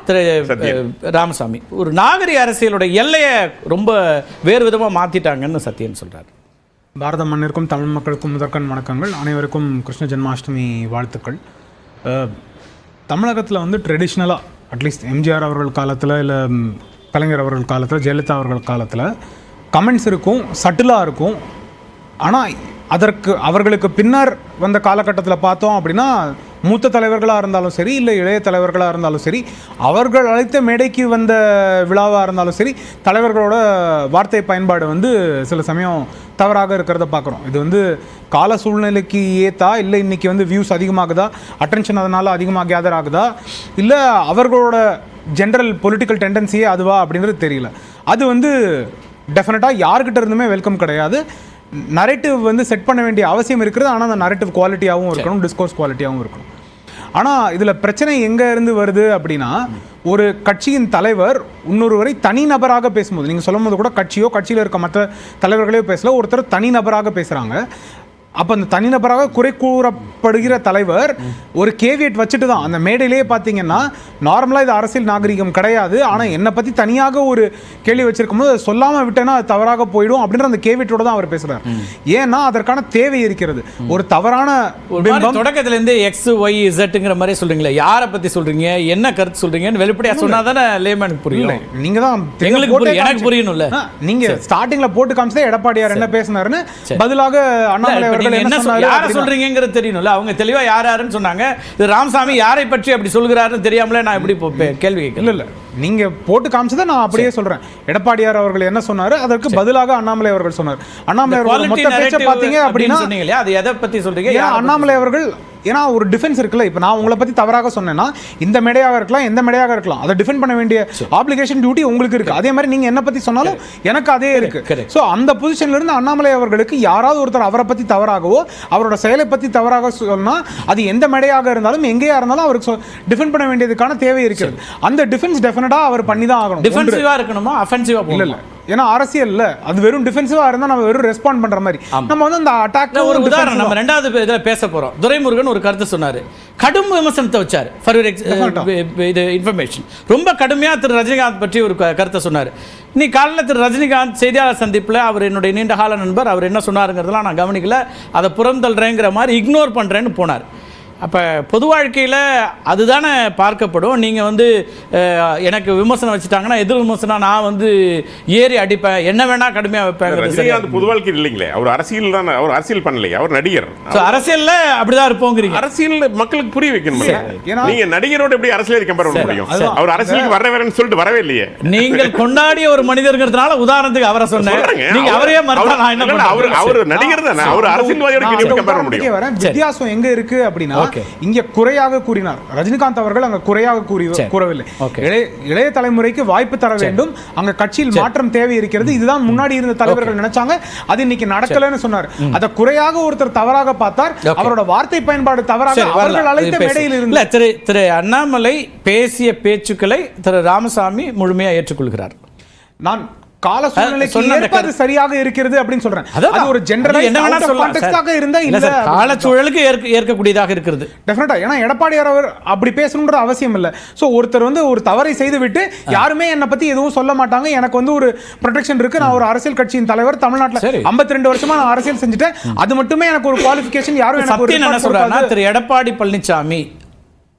திரு ராமசாமி, ஒரு நாகரிக அரசியலோட எல்லையை ரொம்ப வேறு விதமாக மாற்றிட்டாங்கன்னு சத்யன் சொல்கிறார். பாரத மண்ணிற்கும் தமிழ் மக்களுக்கும் முதற்கண் வணக்கங்கள். அனைவருக்கும் கிருஷ்ண ஜென்மாஷ்டமி வாழ்த்துக்கள். தமிழகத்தில் வந்து ட்ரெடிஷ்னலாக அட்லீஸ்ட் எம்ஜிஆர் அவர்கள் காலத்தில், இல்லை கலைஞர் அவர்கள் காலத்தில், ஜெயலலிதா அவர்கள் காலத்தில் கமெண்ட்ஸ் இருக்கும், சட்டிலாக இருக்கும். ஆனால் அவர்களுக்கு பின்னர் வந்த காலகட்டத்தில் பார்த்தோம் அப்படின்னா, மூத்த தலைவர்களாக இருந்தாலும் சரி, இல்லை இளைய தலைவர்களாக இருந்தாலும் சரி, அவர்கள் அழைத்த மேடைக்கு வந்த விழாவாக இருந்தாலும் சரி, தலைவர்களோட வார்த்தை பயன்பாடு வந்து சில சமயம் தவறாக இருக்கிறத பார்க்குறோம். இது வந்து கால சூழ்நிலைக்கு ஏற்றா, இல்லை இன்றைக்கி வந்து வியூஸ் அதிகமாகுதா, அட்டென்ஷன் அதனால் அதிகமாக கேதர் ஆகுதா, இல்லை அவர்களோட ஜென்ரல் பொலிட்டிக்கல் டெண்டன்சியே அதுவா அப்படின்றது தெரியல. அது வந்து டெஃபினட்டாக யார்கிட்ட இருந்துமே வெல்கம் கிடையாது. நரேட்டிவ் வந்து செட் பண்ண வேண்டிய அவசியம் இருக்கிறது. ஆனால் அந்த நரேட்டிவ் குவாலிட்டியாகவும் இருக்கணும், டிஸ்கோர்ஸ் குவாலிட்டியாகவும் இருக்கணும். ஆனால் இதில் பிரச்சனை எங்கே இருந்து வருது அப்படின்னா, ஒரு கட்சியின் தலைவர் இன்னொருவரை தனிநபராக பேசும்போது, நீங்கள் சொல்லும் போது கூட கட்சியோ கட்சியில் இருக்க மற்ற தலைவர்களையோ பேசல, ஒருத்தர் தனிநபராக பேசுகிறாங்க. அப்போ அந்த தனிநபராக குறை கூறப்படுகிற தலைவர் ஒரு கேவியட் வச்சுட்டு தான் அந்த மேடையிலேயே பார்த்தீங்கன்னா, நார்மலாக இது அரசியல் நாகரிகம் கிடையாது, ஆனால் என்னை பற்றி தனியாக ஒரு கேள்வி வச்சிருக்கும் போது அதை சொல்லாமல் விட்டேன்னா அது தவறாக போயிடும் அப்படின்ற அந்த கேவியட்டோட தான் அவர் பேசுகிறார். ஏன்னா அதற்கான தேவை இருக்கிறது. ஒரு தவறான தொடக்கத்திலேருந்து எக்ஸ் ஒய் இசட்டுங்கிற மாதிரி சொல்றீங்களே, யாரை பற்றி சொல்றீங்க, என்ன கருத்து சொல்றீங்கன்னு வெளிப்படையாக சொன்னா தானே லேமனுக்கு புரியல. நீங்கள் தான் எனக்கு புரியணும்ல. நீங்கள் ஸ்டார்டிங்கில் போட்டு காமிச்சதே எடப்பாடியார் என்ன பேசினாருன்னு பதிலாக அண்ணாமலை யாரை சொல்றீங்கிறது தெரியணும்ல. அவங்க தெளிவா யாருன்னு சொன்னாங்க. ராமசாமி யாரை பற்றி அப்படி சொல்கிறாருன்னு தெரியாமலே நான் எப்படி கேள்வி கேட்கல. இல்ல நீங்க போட்டு காமிச்சதை நான் அப்படியே சொல்றேன். எடப்பாடியார் அவர்கள் என்ன சொன்னாரு, அதற்கு பதிலாக அண்ணாமலை அவர்கள் சொன்னார். அண்ணாமலை அவர்கள் மொத்த பேச்ச பாத்தீங்க அப்படின்னா சொன்னீங்களே, அது எதை பத்தி சொல்றீங்க? அண்ணாமலை அவர்கள் ஏன்னா ஒரு டிஃபென்ஸ் இருக்குல்ல. இப்போ நான் உங்களை பத்தி தவறாக சொன்னேன்னா, இந்த மேடையாக இருக்கலாம், எந்த மேடையாக இருக்கலாம், அதை டிஃபெண்ட் பண்ண வேண்டிய ஆப்ளிகேஷன் டியூட்டி உங்களுக்கு இருக்கு. அதே மாதிரி நீங்க என்ன பத்தி சொன்னாலும் எனக்கு அதே இருக்கு. ஸோ அந்த பொசிஷன்ல இருந்து அண்ணாமலை அவர்களுக்கு யாராவது ஒருத்தர் அவரை பத்தி தவறாகவோ அவரோட செயலை பத்தி தவறாக சொன்னா, அது எந்த மேடையாக இருந்தாலும் எங்கேயா இருந்தாலும் அவருக்கு டிஃபெண்ட் பண்ண வேண்டியதுக்கான தேவை இருக்கிறது. அந்த டிஃபென்ஸ் டெஃபினட்டா அவர் பண்ணி தான் ஆகணும். டிஃபென்சிவா இருக்கணுமா, அஃபென்சிவா? இல்ல ஏன்னா அரசியல் இல்ல, அது வெறும் டிஃபென்சிவா இருந்தா நம்ம வெறும் ரெஸ்பாண்ட் பண்ற மாதிரி. நம்ம வந்து அந்த அட்டாக் ஒரு உதாரணம் நம்ம ரெண்டாவது இதுல பேச போறோம். துரைமுருகன் ஒரு கருத்து சொன்னாரு, கடும் விமர்சனத்தை வச்சாரு. இது இன்ஃபர்மேஷன் ரொம்ப கடுமையா திரு ரஜினிகாந்த் பற்றி ஒரு கருத்தை சொன்னாரு. இன்னைக்கு காலையில் திரு ரஜினிகாந்த் செய்தியாளர் சந்திப்பில் அவர் என்னுடைய நீண்ட கால நண்பர், அவர் என்ன சொன்னாருங்கிறதுலாம் நான் கவனிக்கல, அதை புறந்தள்ளுறேங்கிற மாதிரி இக்னோர் பண்றேன்னு போனார். அப்போ பொது வாழ்க்கையில் அதுதானே பார்க்கப்படும். நீங்கள் வந்து எனக்கு விமர்சனம் வச்சுட்டாங்கன்னா எதிர் விமர்சனம் நான் வந்து ஏறி அடிப்பேன், என்ன வேணால் கடுமையாக வைப்பேன். பொது வாழ்க்கையில் இல்லைங்களே, அவர் அரசியல் தான், அவர் அரசியல் பண்ணலையே, அவர் நடிகர். அரசியலில் அப்படிதான் இருப்போங்கிறீங்க. அரசியல் மக்களுக்கு புரிய வைக்கணும். நீங்கள் நடிகரோட எப்படி அரசியல் கம்பேர் பண்ண முடியும்? அவர் அரசியலுக்கு வரவேன்னு சொல்லிட்டு வரவே இல்லையே. நீங்கள் கொண்டாடிய ஒரு மனிதர்ங்கிறதுனால உதாரணத்துக்கு அவரை சொன்னேன். நீங்க அவரே மறுத்தா நான் என்ன பண்ணுவேன்? அவர் நடிகர் தானே, அவர் அரசியல்வாதியோட கம்பேர் பண்ண முடியும். வித்தியாசம் எங்க இருக்கு அப்படின்னா, இங்க குறையாக கூறினார் ரஜினிகாந்த் அவர்கள், அங்க குறையாக கூறவில்லை. இளைய தலைமுறைக்கு வாய்ப்பு தர வேண்டும், அங்க கட்சியில் மாற்றம் தேவை இருக்கிறது, இதுதான் முன்னாடி இருந்த தலைவர்கள் நினைச்சாங்க, அது இன்னைக்கு நடக்கலன்னு சொன்னார். அத குறையாக ஒருத்தர் தவறாக பார்த்தார், அவரோட வார்த்தை பயன்பாடு தவறாக அவர்கள் அழைத்த மேடையில் இருந்து. திரு அண்ணாமலை பேசிய பேச்சுக்களை திரு ராமசாமி முழுமையா ஏற்றுக்கொள்கிறார். நான் கால சூழ்நிலைக்கு ஏற்பது சரியாக இருக்கிறது அப்படின்னு சொல்றேன். அது ஒரு ஜெனரலைஸ்ட் கான்டெக்ஸ்டாக இருந்தா இல்ல, கால சூழலுக்கு ஏற்கக்கூடியதாக இருக்கிறது டெஃபினட்டா. ஏன்னா எடப்பாடியார் அவர் அப்படி பேசணும்ன்ற அவசியம் இல்ல. சோ ஒருத்தர் வந்து ஒரு தவறை செய்து விட்டு யாருமே என்ன பத்தி எதுவும் சொல்ல மாட்டாங்க, எனக்கு வந்து ஒரு ப்ரொடெக்ஷன் இருக்கு, நான் ஒரு அரசியல் கட்சியின் தலைவர், தமிழ்நாட்டில் 52 வருஷமா நான் அரசியல் செஞ்சுட்டேன், அது மட்டுமே எனக்கு ஒரு குவாலிஃபிகேஷன், யாரும் எனக்கு என்ன சொல்றாங்க. திரு எடப்பாடி பழனிசாமி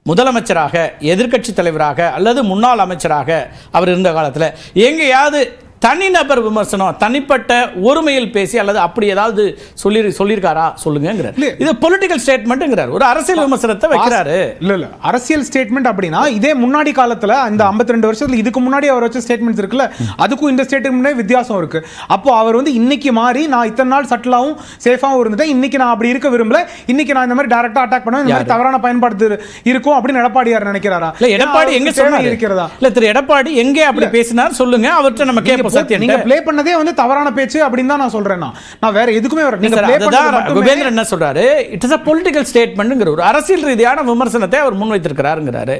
முதலமைச்சராக, எதிர்க்கட்சி தலைவராக அல்லது முன்னாள் அமைச்சராக அவர் இருந்த காலத்தில் எங்கேயாவது தனிநபர் விமர்சனம், தனிப்பட்ட ஒருமையில் பேசி அல்லது அப்படி ஏதாவது சொல்லியிருக்காரா சொல்லுங்கிறார். இது பொலிட்டிக்கல் ஸ்டேட்மெண்ட்ங்கிறார், ஒரு அரசியல் விமர்சனத்தை வைக்கிறாரு. இல்ல அரசியல் ஸ்டேட்மெண்ட் அப்படின்னா, இதே முன்னாடி காலத்துல இந்த 52 வருஷத்துல இதுக்கு முன்னாடி அவர் வச்ச ஸ்டேட்மெண்ட்ஸ் இருக்குல்ல, அதுக்கும் இந்த ஸ்டேட்மெண்ட் வித்தியாசம் இருக்கு. அப்போ அவர் வந்து இன்னைக்கு மாறி, நான் இத்தனை நாள் சட்டலாவும் சேஃபாவும் இருந்துட்டேன், இன்னைக்கு நான் அப்படி இருக்க விரும்பல, இன்னைக்கு நான் இந்த மாதிரி டைரக்டா அட்டாக் பண்ணுவேன், இந்த மாதிரி தவறான பயன்பாடு இருக்கும் அப்படின்னு எடப்பாடியார் நினைக்கிறாரா? இல்ல எடப்பாடி எங்க சொன்னாரு இருக்கிறதா? இல்ல திரு எடப்பாடி எங்கே அப்படி பேசினார் சொல்லுங்க, அவர்கிட்ட நம்ம கேட்போம். சத்யன் நீங்க ப்ளே பண்ணதே வந்து தவறான பேச்சு அப்படின்னு தான் நான் சொல்றேன். நான் வேற எதுக்குமே வர நீங்க சார், ப்ளே அதுதான் பண்ணது குபேந்திரன் என்ன சொல்றாரு, இட் இஸ் a political statementங்கிற ஒரு அரசியல் ரீதியான விமர்சனத்தை அவர் முன்வைத்திருக்கிறாருங்கிறாரு.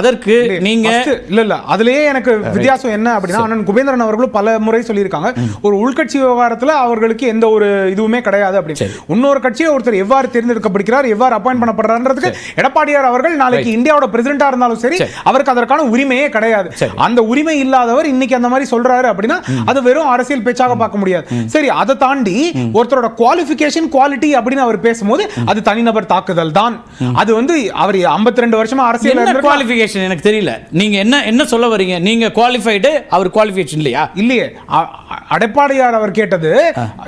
அதற்கு நீங்க இல்ல அதுலயே எனக்கு வித்தியாசம் என்ன அப்படின்னா, அண்ணன் குபேந்திரன் அவர்களும் பல முறை சொல்லியிருக்காங்க, ஒரு உள்கட்சி விவகாரத்துல அவர்களுக்கு எந்த ஒரு இதுவுமே கிடையாது அப்படின்னு. இன்னொரு கட்சியை ஒருத்தர் எவ்வாறு தேர்ந்தெடுக்கப்படுகிறார், எவ்வாறு அப்பாயிண்ட் பண்ணப்படுறாருன்றதுக்கு எடப்பாடியார் அவர்கள் நாளைக்கு இந்தியாவோட பிரசிடென்டா இருந்தாலும் சரி அவருக்கு அதற்கான உரிமையே கிடையாது. அந்த உரிமை இல்லாதவர் இன்னைக்கு அந்த மாதிரி சொல்றாரு அப்படின்னா அது வெறும் அரசியல் பேச்சாக பார்க்க முடியாது. சரி, அதை தாண்டி ஒருத்தரோட குவாலிஃபிகேஷன் குவாலிட்டி அப்படின்னு அவர் பேசும்போது அது தனிநபர் தாக்குதல் தான். அது வந்து அவர் 52 வருஷமா அரசியல் குவாலிஃபிகேஷன் எனக்கு தெரியல. நீங்க என்ன சொல்ல வரீங்க? நீங்க குவாலிஃபைடு, அவர் குவாலிஃபிகேஷன் இல்லையா? இல்லையே. எடப்பாடியார் அவர் கேட்டது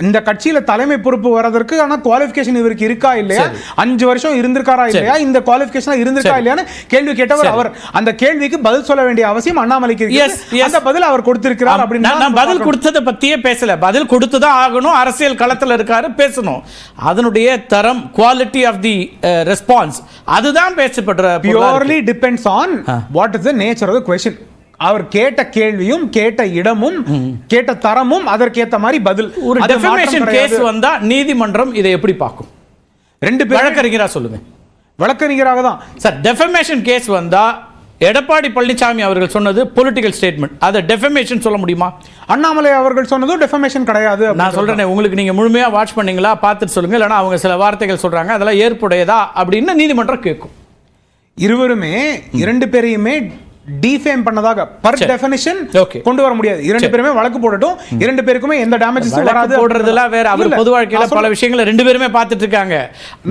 இந்த கட்சியில தலைமை பொறுப்பு வரதற்கு ஆனா குவாலிஃபிகேஷன் இவருக்கு இருக்கா இல்லையா, 5 வருஷம் இருந்திருக்காரா இல்லையா, இந்த குவாலிஃபிகேஷன் இருந்திருக்கா இல்லையான்னு கேள்வி கேட்டவர் அவர். அந்த கேள்விக்கு பதில் சொல்ல வேண்டிய அவசியம் அண்ணாமலைக்கு இருக்கு. அந்த பதில் அவர் கொடுத்திருக்கிறார் அப்படின்னு நான் பதில் கொடுத்தத பத்தியே பேசல. பதில் கொடுத்துதான் ஆகணும். அரசியல் களத்துல இருக்காரு, பேசணும். அதனுடைய தரம், குவாலிட்டி ஆஃப் தி ரெஸ்பான்ஸ், அதுதான் பேசப்படுற. Purely depends on what is the nature of the question. அவர் கேட்ட கேள்வியும் கேட்ட இடமும் கேட்ட தரமும் அதற்கேத்த மாதிரி பதில். ஒரு டெஃபமேஷன் கேஸ் வந்தா நீதிமன்றம் இதை எப்படி பார்க்கும்? 2 பேர் வழக்கறிஞரா சொல்லுங்க. வழக்கறிஞராக தான் சார். டெஃபமேஷன் கேஸ் வந்தா எடப்பாடி பழனிசாமி அவர்கள் சொன்னது பொலிட்டிக்கல் ஸ்டேட்மெண்ட், அதை டெஃபமேஷன் சொல்ல முடியுமா? அண்ணாமலை அவர்கள் சொன்னதும் டெஃபமேஷன் கிடையாது. நான் சொல்றேன், உங்களுக்கு நீங்க முழுமையா வாட்ச் பண்ணீங்களா, பார்த்துட்டு சொல்லுங்க. இல்லைன்னா அவங்க சில வார்த்தைகள் சொல்றாங்க, அதெல்லாம் ஏற்புடையதா அப்படின்னு நீதிமன்றம் கேட்கும். இருவருமே 2 பேரையுமே டிஃபேம் பண்ணதாக பர் டெஃபினிஷன் கொண்டு வர முடியாது. 2 பேருமே வழக்கு போடட்டும், 2 பேருக்குமே எந்த டேமேஜஸும் வராது. போடுறதெல்லாம் வேற. அவர் பொது வாழ்க்கையில பல விஷயங்களை 2 பேருமே பார்த்துட்டு இருக்காங்க.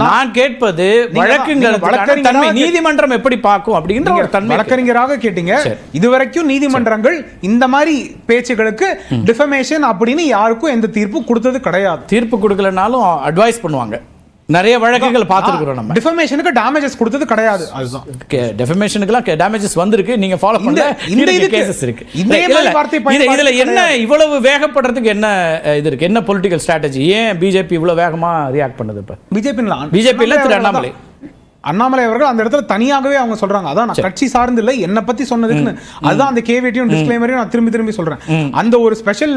நான் கேட்பது வழக்குங்கிறது தன்மை நீதிமன்றம் எப்படி பார்க்கும் அப்படிங்கிற ஒரு தன்மை. வழக்கறிஞராக கேட்டீங்க. இதுவரைக்கும் நீதிமன்றங்கள் இந்த மாதிரி பேச்சுகளுக்கு டிஃபமேஷன் அப்படின்னு யாருக்கும் எந்த தீர்ப்பு கொடுத்தது கிடையாது. தீர்ப்பு கொடுக்கலனாலும் அட்வைஸ் பண்ணுவாங்க. நிறைய வழக்குகள் பார்த்துருக்கிறோம். நம்ம டிஃபமேஷனுக்கு டேமேஜஸ் கொடுத்தது கிடையாது. அதுதான் டெஃபமேஷனுக்குலாம் டேமேஜஸ் வந்திருக்கு. நீங்க ஃபாலோ பண்ணல. இந்த கேसेस இருக்கு. இதுல என்ன இவ்வளவு வேகப்படுறதுக்கு என்ன இது இருக்கு? என்ன பொலிட்டிக்கல் ஸ்ட்ராட்டஜி? ஏன் பிஜேபி இவ்வளவு வேகமா ரியாக்ட் பண்ணுது? இப்ப பிஜேபி இல்ல, திரு அண்ணாமலை அவர்கள் அந்த இடத்துல தனியாகவே அவங்க சொல்றாங்க, அதான் நான் கட்சி சார்ந்து இல்லை, என்ன பத்தி சொன்னதுக்கு. அதுதான் அந்த கேவிட்டியும் டிஸ்க்ளைமரையும் நான் திரும்பி சொல்றேன். அந்த ஒரு ஸ்பெஷல்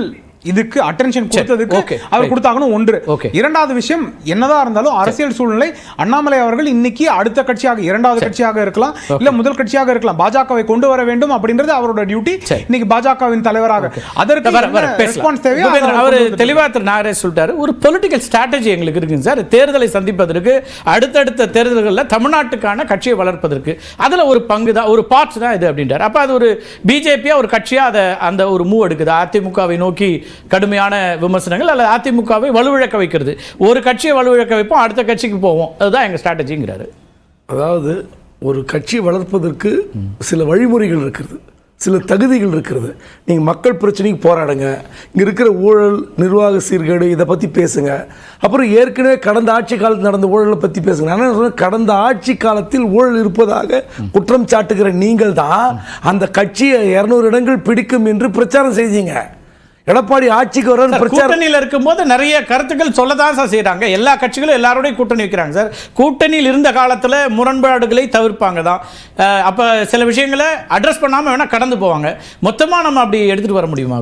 இதுக்கு அட்டென்ஷன் கொடுத்ததுக்கு அவர் கொடுத்தாகணும். ஒன்று. இரண்டாவது விஷயம், என்னதான் இருந்தாலும் அரசியல் சூழ்நிலை அண்ணாமலை அவர்கள் இன்னைக்கு அடுத்த கட்சியாக, இரண்டாவது கட்சியாக இருக்கலாம், இல்ல முதல் கட்சியாக இருக்கலாம், பாஜகவை கொண்டு வர வேண்டும் அப்படின்றது அவரோட டியூட்டி. இன்னைக்கு பாஜகவின் தலைவராக அதற்கு ரெஸ்பான்ஸ் தேவை. அவர் தெளிவா திரு நாகராஜ் சொல்லிட்டாரு, ஒரு பொலிட்டிக்கல் ஸ்ட்ராட்டஜி எங்களுக்கு இருக்குங்க சார். தேர்தலை சந்திப்பதற்கு, அடுத்தடுத்த தேர்தல்களில் தமிழ்நாட்டுக்கான கட்சியை வளர்ப்பதற்கு அதுல ஒரு பங்கு தான், ஒரு பார்ட் தான் இது அப்படின்றார். அப்ப அது ஒரு பிஜேபியா ஒரு கட்சியா அதை அந்த ஒரு மூவ் எடுக்குது. அதிமுகவை நோக்கி கடுமையான விமர்சனங்கள், அல்லது அதிமுகவை வலுவிழக்க வைக்கிறது. ஒரு கட்சியை வலுவிழக்க வைப்போம், அடுத்த கட்சிக்கு போவோம். அதுதான் எங்க ஸ்ட்ராட்டஜிங்கிறாரு. அதாவது ஒரு கட்சியை வளர்ப்பதற்கு சில வழிமுறைகள் இருக்கிறது, சில தகுதிகள் இருக்கிறது. நீங்கள் மக்கள் பிரச்சனைக்கு போராடுங்க, இங்கே இருக்கிற ஊழல், நிர்வாக சீர்கேடு, இதை பற்றி பேசுங்க. அப்புறம் ஏற்கனவே கடந்த ஆட்சி காலத்தில் நடந்த ஊழலை பற்றி பேசுங்க. நான் என்ன சொல்றேன், கடந்த ஆட்சி காலத்தில் ஊழல் இருப்பதாக குற்றம் சாட்டுகிற நீங்கள் தான் அந்த கட்சியை 200 இடங்கள் பிடிக்கும் என்று பிரச்சாரம் செய்தீங்க. எடப்பாடி ஆட்சிக்கு வர கூட்டணியில் இருக்கும்போது நிறைய கருத்துக்கள் சொல்லதான் சார் செய்யறாங்க. எல்லா கட்சிகளும் எல்லாரோடையும் கூட்டணி வைக்கிறாங்க சார். கூட்டணியில் இருந்த காலத்தில் முரண்பாடுகளை தவிர்ப்பாங்க தான். அப்ப சில விஷயங்களை அட்ரஸ் பண்ணாம வேணா கடந்து போவாங்க. மொத்தமா நம்ம அப்படி எடுத்துட்டு வர முடியுமா?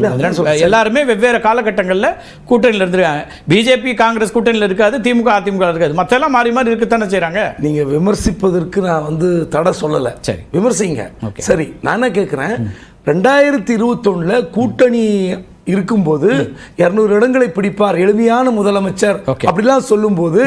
எல்லாருமே வெவ்வேறு காலகட்டங்களில் கூட்டணியில் இருந்துருக்காங்க. பிஜேபி காங்கிரஸ் கூட்டணியில் இருக்காது, திமுக அதிமுக இருக்காது, மற்றெல்லாம் மாறி மாறி இருக்கத்தானே செய்யறாங்க. நீங்க விமர்சிப்பதற்கு நான் தடை சொல்லலை, சரி விமர்சிங்க. சரி, நான் என்ன கேட்கிறேன், 2021 கூட்டணி இருக்கும்போது 200 இடங்களை பிடிப்பார் எளிமையான முதலமைச்சர் அப்படிலாம் சொல்லும்போது